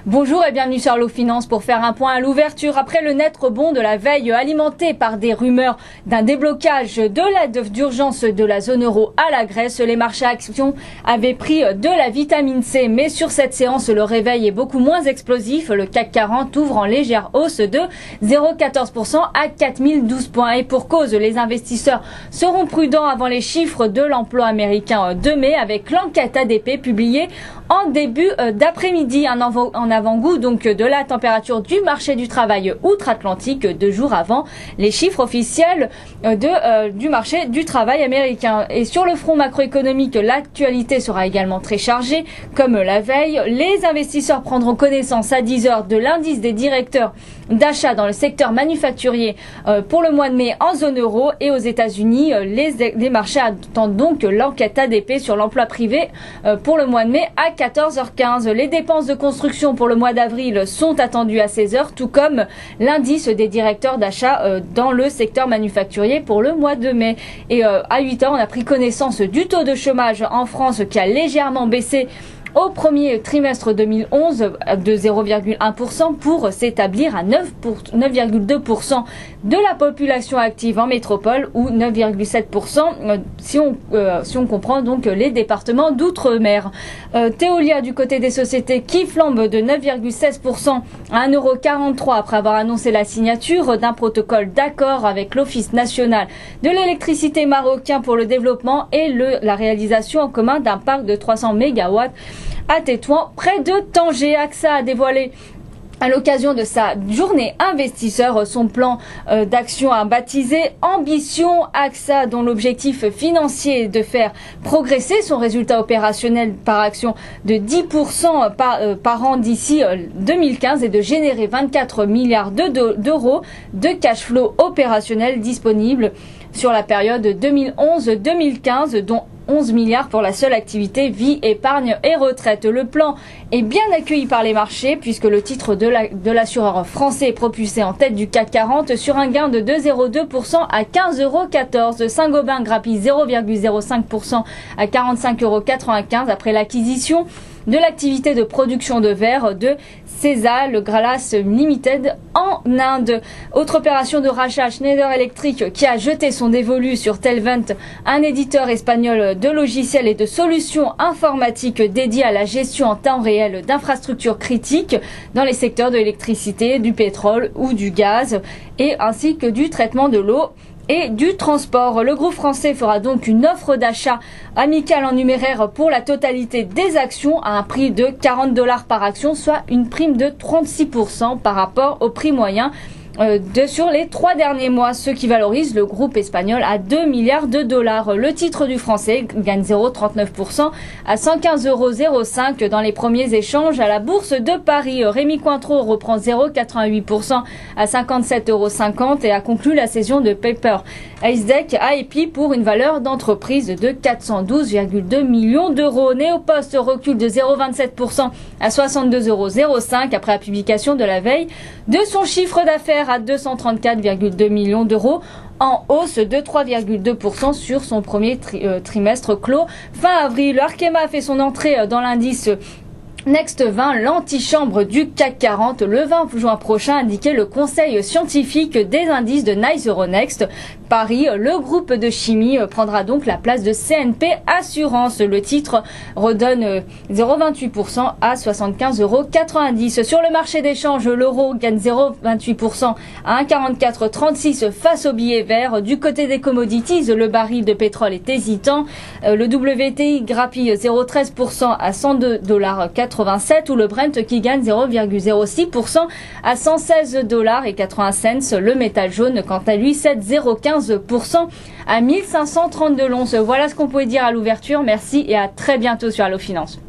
Bonjour et bienvenue sur Allo Finance pour faire un point à l'ouverture. Après le net rebond de la veille alimenté par des rumeurs d'un déblocage de l'aide d'urgence de la zone euro à la Grèce, les marchés actions avaient pris de la vitamine C. Mais sur cette séance, le réveil est beaucoup moins explosif. Le CAC 40 ouvre en légère hausse de 0,14% à 4012 points. Et pour cause, les investisseurs seront prudents avant les chiffres de l'emploi américain de mai avec l'enquête ADP publiée en début d'après-midi. En avant-goût donc de la température du marché du travail outre-Atlantique 2 jours avant les chiffres officiels du marché du travail américain. Et sur le front macroéconomique, l'actualité sera également très chargée. Comme la veille, les investisseurs prendront connaissance à 10 heures de l'indice des directeurs d'achat dans le secteur manufacturier pour le mois de mai en zone euro. Et aux États-Unis, les marchés attendent donc l'enquête ADP sur l'emploi privé pour le mois de mai à 14h15. Les dépenses de construction pour le mois d'avril sont attendues à 16h, tout comme l'indice des directeurs d'achat dans le secteur manufacturier pour le mois de mai. Et à 8h, on a pris connaissance du taux de chômage en France qui a légèrement baissé au premier trimestre 2011 de 0,1% pour s'établir à 9,2% de la population active en métropole ou 9,7% si on comprend donc les départements d'outre-mer. Veolia du côté des sociétés qui flambe de 9,16% à 1,43€ après avoir annoncé la signature d'un protocole d'accord avec l'Office national de l'électricité marocain pour le développement et la réalisation en commun d'un parc de 300 MW à Tétouan, près de Tanger. AXA a dévoilé à l'occasion de sa journée investisseur son plan d'action baptisé Ambition AXA, dont l'objectif financier est de faire progresser son résultat opérationnel par action de 10% par an d'ici 2015 et de générer 24 milliards d'euros de cash flow opérationnel disponible sur la période 2011-2015, dont 11 milliards pour la seule activité vie, épargne et retraite. Le plan est bien accueilli par les marchés puisque le titre de l'assureur français est propulsé en tête du CAC 40 sur un gain de 2,02% à 15,14 €. Saint-Gobain grappille 0,05% à 45,95 € après l'acquisition de l'activité de production de verre de Cesa, le Gralas Limited en Inde. Autre opération de rachat, Schneider Electric qui a jeté son dévolu sur Telvent, un éditeur espagnol de logiciels et de solutions informatiques dédiés à la gestion en temps réel d'infrastructures critiques dans les secteurs de l'électricité, du pétrole ou du gaz et ainsi que du traitement de l'eau et du transport. Le groupe français fera donc une offre d'achat amicale en numéraire pour la totalité des actions à un prix de 40 $ par action, soit une prime de 36% par rapport au prix moyen sur les 3 derniers mois, ce qui valorise le groupe espagnol à 2 milliards de dollars. Le titre du français gagne 0,39% à 115,05 € dans les premiers échanges à la bourse de Paris. Rémi Cointreau reprend 0,88% à 57,50 € et a conclu la cession de Paper Isdec à EPI pour une valeur d'entreprise de 412,2 millions d'euros. Neopost recule de 0,27% à 62,05 € après la publication de la veille de son chiffre d'affaires à 234,2 millions d'euros, en hausse de 3,2% sur son premier trimestre clos fin avril. Arkema a fait son entrée dans l'indice Next 20, l'antichambre du CAC 40, le 20 juin prochain, indiquait le conseil scientifique des indices de Nice Euronext. Paris, le groupe de chimie prendra donc la place de CNP Assurance. Le titre redonne 0,28% à 75,90 €. Sur le marché d'échange, l'euro gagne 0,28% à 1,4436 face au billet vert. Du côté des commodities, le baril de pétrole est hésitant. Le WTI grappille 0,13% à 102,87 $ ou le Brent qui gagne 0,06% à 116,80 $. Le métal jaune, quant à lui, cède 0,15% à 1532 l'once. Voilà ce qu'on pouvait dire à l'ouverture. Merci et à très bientôt sur Allo Finance.